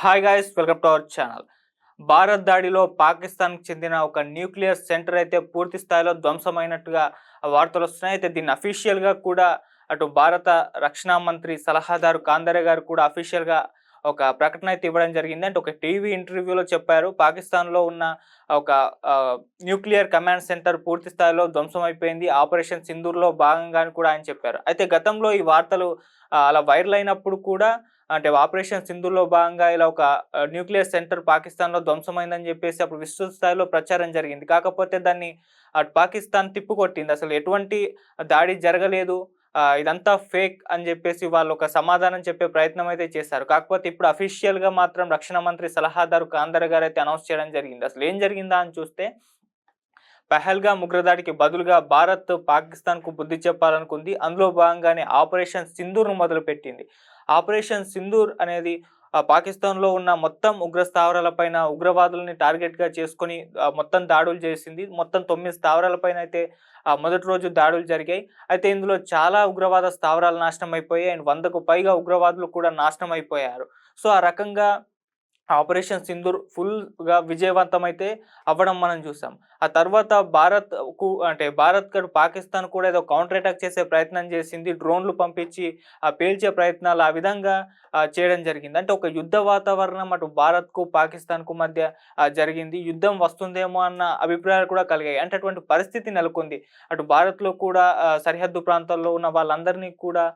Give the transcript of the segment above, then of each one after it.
Hi guys, welcome to our channel. Bharat దాడిలో పాకిస్తాన్‌కి చెందిన ఒక న్యూక్లియర్ సెంటర్ అయితే పూర్తి స్థాయిలో ధ్వంసమైనట్టుగా వార్తలొస్తున్నాయి. అయితే దీన్ని అఫీషియల్‌గా కూడా అటు భారత రక్షణ మంత్రి సలహాదారు కాందరే గారు కూడా అఫీషియల్‌గా ఒక ప్రకటన అయితే ఇవ్వడం జరిగింది. అంటే ఒక టీవీ ఇంటర్వ్యూలో చెప్పారు. పాకిస్తాన్‌లో ఉన్న ఒక న్యూక్లియర్ కమాండ్ సెంటర్ పూర్తి స్థాయిలో ధ్వంసమైపోయింది. ఆపరేషన్ సింధూర్‌లో భాగంగా అని కూడా ఆయన చెప్పారు. అయితే గతంలో ఈ వార్తలు అలా వైరల్ అయినప్పుడు కూడా అంటే ఆపరేషన్ సింధూర్‌లో భాగంగా ఇలా ఒక న్యూక్లియర్ సెంటర్ పాకిస్తాన్‌లో ధ్వంసమైందని జెప్పేసి అప్పుడు విస్తృత స్థాయిలో ప్రచారం జరిగింది. కాకపోతే దాన్ని అటు పాకిస్తాన్ తిప్పికొట్టింది. అసలు ఎటువంటి దాడి జరగలేదు. ఇదంతా ఫేక్ అని జెప్పేసి వాళ్ళు ఒక సమాధానం చెప్పే ప్రయత్నం అయితే చేశారు. కాకపోతే ఇప్పుడు అఫీషియల్‌గా మాత్రం రక్షణ మంత్రి సలహాదారు కాందర్ గారైతే అనౌన్స్ చేయడం జరిగింది. అసలు ఏం జరిగిందా అని చూస్తే పహల్గామ్ ఉగ్రదాడికి బదులుగా భారత్ పాకిస్తాన్‌కు బుద్ధి చెప్పాలనుకుంది. అందులో భాగంగానే ఆపరేషన్ సింధూర్‌ను మొదలుపెట్టింది. ఆపరేషన్ సింధూర్ అనేది పాకిస్తాన్‌లో ఉన్న మొత్తం ఉగ్ర స్థావరాలపైన ఉగ్రవాదులని టార్గెట్‌గా చేసుకొని మొత్తం దాడులు చేసింది. మొత్తం 9 స్థావరాలపైన అయితే మొదటి రోజు దాడులు జరిగాయి. అయితే ఇందులో చాలా ఉగ్రవాద స్థావరాలు నాశనం అయిపోయాయి. అండ్ 100కు పైగా ఉగ్రవాదులు కూడా నాశనం అయిపోయారు. సో, ఆ రకంగా ఆపరేషన్ సింధూర్ ఫుల్‌గా విజయవంతమైతే అవ్వడం మనం చూసాం. ఆ తర్వాత భారత్ పాకిస్తాన్ కూడా ఏదో కౌంటర్ అటాక్ చేసే ప్రయత్నం చేసింది. డ్రోన్‌లు పంపించి పేల్చే ప్రయత్నాలు ఆ విధంగా చేయడం జరిగింది. అంటే ఒక యుద్ధ వాతావరణం అటు భారత్‌కు, పాకిస్తాన్‌కు మధ్య జరిగింది. యుద్ధం వస్తుందేమో అన్న అభిప్రాయాలు కూడా కలిగాయి. అంటే అటువంటి పరిస్థితి నెలకొంది. అటు భారత్‌లో కూడా సరిహద్దు ప్రాంతాల్లో ఉన్న వాళ్ళందరినీ కూడా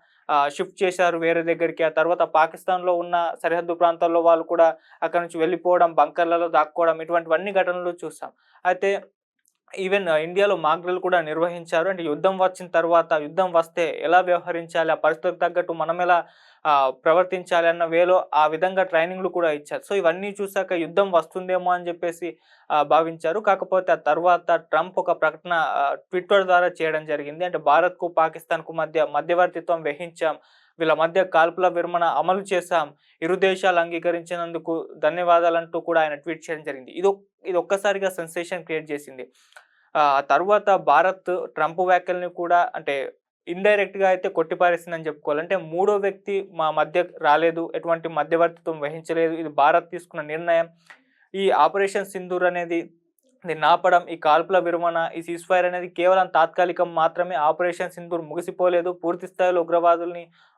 షిఫ్ట్ చేశారు వేరే దగ్గరికి. ఆ తర్వాత పాకిస్తాన్‌లో ఉన్న సరిహద్దు ప్రాంతాల్లో వాళ్ళు కూడా అక్కడి నుంచి వెళ్ళిపోవడం, బంకర్‌లలో దాక్కోవడం ఇటువంటివన్నీ ఘటనలు చూసాం. అయితే ఈవెన్ ఇండియాలో మాక్ డ్రిల్ కూడా నిర్వహించారు. అంటే యుద్ధం వచ్చిన తర్వాత, యుద్ధం వస్తే ఎలా వ్యవహరించాలి? ఆ పరిస్థితులకు తగ్గట్టు మనమెలా ప్రవర్తించాలి అన్న వేలో ఆ విధంగా ట్రైనింగ్‌లు కూడా ఇచ్చారు. సో, ఇవన్నీ చూసాక యుద్ధం వస్తుందేమో అని జెప్పేసి భావించారు. కాకపోతే ఆ తర్వాత ట్రంప్ ఒక ప్రకటన ట్విట్టర్ ద్వారా చేయడం జరిగింది. అంటే భారత్‌కు, పాకిస్తాన్‌కు మధ్య మధ్యవర్తిత్వం వహించాం. వీళ్ళ మధ్య కాల్పుల విరమణ అమలు చేశాం. ఇరు దేశాలు అంగీకరించినందుకు ధన్యవాదాలంటూ కూడా ఆయన ట్వీట్ చేయడం జరిగింది. ఇది ఒక్కసారిగా సెన్సేషన్ క్రియేట్ చేసింది. తరువాత భారత్ ట్రంప్ వ్యాఖ్యల్ని కూడా అంటే ఇండైరెక్ట్‌గా అయితే కొట్టిపారేసిందని చెప్పుకోవాలి. అంటే మూడో వ్యక్తి మా మధ్య రాలేదు. ఎటువంటి మధ్యవర్తిత్వం వహించలేదు. ఇది భారత్ తీసుకున్న నిర్ణయం. ఈ ఆపరేషన్ సింధూర్ అనేది దీన్ని ఆపడం, ఈ కాల్పుల విరమణ, ఈ సీజ్‌ఫైర్ అనేది కేవలం తాత్కాలికం మాత్రమే. ఆపరేషన్ సింధూర్ ముగిసిపోలేదు. పూర్తి స్థాయిలో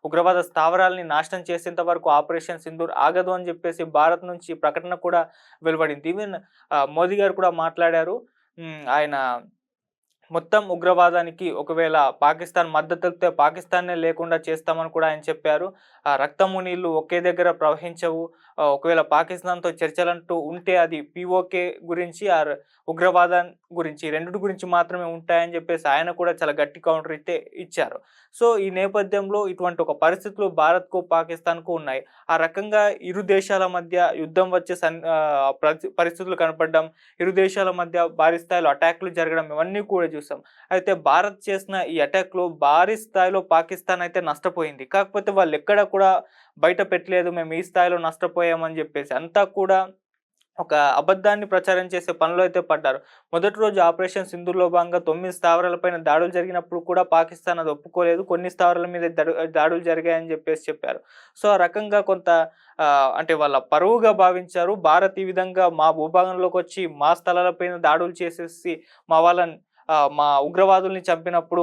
ఉగ్రవాద స్థావరాల్ని నాశనం చేసేంత వరకు ఆపరేషన్ సింధూర్ ఆగదు అని చెప్పేసి భారత్ నుంచి ప్రకటన కూడా వెలువడింది. ఈవెన్ మోదీ గారు కూడా మాట్లాడారు. ఆయన మొత్తం ఉగ్రవాదానికి ఒకవేళ పాకిస్తాన్ మద్దతిస్తే పాకిస్తాన్నే లేకుండా చేస్తామని కూడా ఆయన చెప్పారు. రక్తము నీళ్లు ఒకే దగ్గర ప్రవహించవు. ఒకవేళ పాకిస్తాన్‌తో చర్చలంటూ ఉంటే అది పీఓకే గురించి ఉగ్రవాదం గురించి ఈ రెండిటి గురించి మాత్రమే ఉంటాయని చెప్పేసి ఆయన కూడా చాలా గట్టి కౌంటర్ అయితే ఇచ్చారు. సో, ఈ నేపథ్యంలో ఇటువంటి ఒక పరిస్థితులు భారత్‌కు, పాకిస్తాన్‌కు ఉన్నాయి. ఆ రకంగా ఇరు దేశాల మధ్య యుద్ధం వచ్చే పరిస్థితులు కనపడడం, ఇరు దేశాల మధ్య భారీ స్థాయిలో అటాక్‌లు జరగడం ఇవన్నీ కూడా చూసాం. అయితే భారత్ చేసిన ఈ అటాక్‌లో భారీ స్థాయిలో పాకిస్తాన్ అయితే నష్టపోయింది. కాకపోతే వాళ్ళెక్కడ కూడా బయట పెట్టలేదు. మేము ఈ స్థాయిలో నష్టపోయామని జెప్పేసి. అంతా కూడా ఒక అబద్ధాన్ని ప్రచారం చేసే పనిలో అయితే పడ్డారు. మొదటి రోజు ఆపరేషన్ సింధూర్‌లో భాగంగా 9 స్థావరాలపైన దాడులు జరిగినప్పుడు కూడా పాకిస్తాన్ అది ఒప్పుకోలేదు. కొన్ని స్థావరాల మీద దాడులు జరిగాయని జెప్పేసి చెప్పారు. సో, ఆ రకంగా కొంత అంటే వాళ్ళ పరువుగా భావించారు. భారత్ ఈ విధంగా మా భూభాగంలోకొచ్చి మా స్థలాలపైన దాడులు చేసేసి మా వాళ్ళని మా ఉగ్రవాదుల్ని చంపినప్పుడు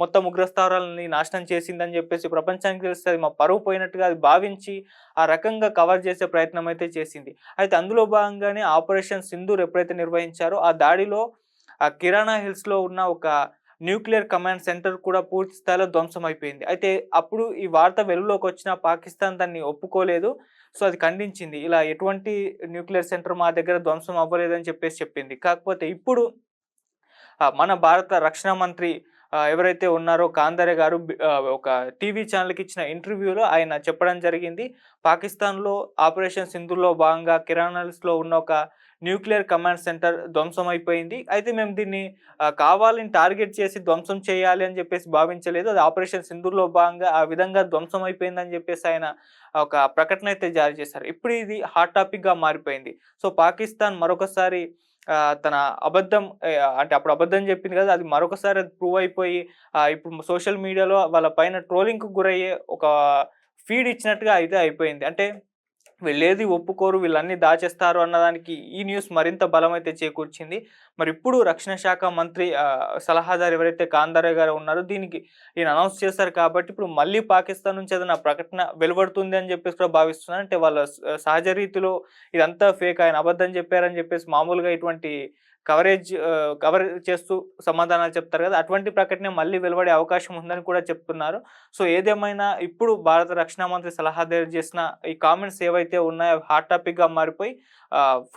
మొత్తం ఉగ్రస్థావరాలని నాశనం చేసిందని జెప్పేసి ప్రపంచానికి తెలిస్తే అది మా పరువు పోయినట్టుగా అది భావించి ఆ రకంగా కవర్ చేసే ప్రయత్నం అయితే చేసింది. అయితే అందులో భాగంగానే ఆపరేషన్ సింధూర్ ఎప్పుడైతే నిర్వహించారో ఆ దాడిలో కిరాణా హిల్స్‌లో ఉన్న ఒక న్యూక్లియర్ కమాండ్ సెంటర్ కూడా పూర్తి స్థాయిలో ధ్వంసమైపోయింది. అయితే అప్పుడు ఈ వార్త వెలుగులోకొచ్చినా పాకిస్తాన్ దాన్ని ఒప్పుకోలేదు. సో, అది ఖండించింది. ఇలా ఎటువంటి న్యూక్లియర్ సెంటర్ మా దగ్గర ధ్వంసం అవ్వలేదని చెప్పేసి చెప్పింది. కాకపోతే ఇప్పుడు మన భారత రక్షణ మంత్రి ఎవరైతే ఉన్నారో కాందరే గారు ఒక టీవీ ఛానెల్‌కి ఇచ్చిన ఇంటర్వ్యూలో ఆయన చెప్పడం జరిగింది. పాకిస్తాన్‌లో ఆపరేషన్ సింధూర్‌లో భాగంగా కిరాణాస్‌లో ఉన్న ఒక న్యూక్లియర్ కమాండ్ సెంటర్ ధ్వంసమైపోయింది. అయితే మేము దీన్ని కావాలని టార్గెట్ చేసి ధ్వంసం చేయాలి అని చెప్పేసి భావించలేదు. అది ఆపరేషన్ సింధూర్‌లో భాగంగా ఆ విధంగా ధ్వంసం అయిపోయిందని చెప్పేసి ఆయన ఒక ప్రకటన అయితే జారీ చేశారు. ఇప్పుడు ఇది హాట్ టాపిక్‌గా మారిపోయింది. సో, పాకిస్తాన్ మరొకసారి తన అబద్ధం అంటే అప్పుడు అబద్ధం చెప్పింది కదా! అది మరొకసారి అది ప్రూవ్ అయిపోయి ఇప్పుడు సోషల్ మీడియాలో వాళ్ళ పైన ట్రోలింగ్‌కి గురయ్యే ఒక ఫీడ్ ఇచ్చినట్టుగా అయితే అయిపోయింది. అంటే వీళ్ళేది ఒప్పుకోరు, వీళ్ళన్నీ దాచేస్తారు అన్నదానికి ఈ న్యూస్ మరింత బలమైతే చేకూర్చింది. మరి ఇప్పుడు రక్షణ శాఖ మంత్రి సలహాదారు ఎవరైతే కాందారే గారు ఉన్నారో దీనికి ఈయన అనౌన్స్ చేశారు కాబట్టి ఇప్పుడు మళ్ళీ పాకిస్తాన్ నుంచి ఏదైనా ప్రకటన వెలువడుతుంది అని చెప్పేసి కూడా భావిస్తున్నారు. అంటే వాళ్ళ సహజ రీతిలో ఇదంతా ఫేక్, ఆయన అబద్ధం చెప్పారని చెప్పేసి మామూలుగా ఇటువంటి కవర్ చేస్తూ సమాధానాలు చెప్తారు కదా! అటువంటి ప్రకటన మళ్ళీ వెలువడే అవకాశం ఉందని కూడా చెప్తున్నారు. సో, ఏదేమైనా ఇప్పుడు భారత రక్షణ మంత్రి సలహాదారు చేసిన ఈ కామెంట్స్ ఏవైతే ఉన్నాయో అవి హాట్ టాపిక్‌గా మారిపోయి ఫుల్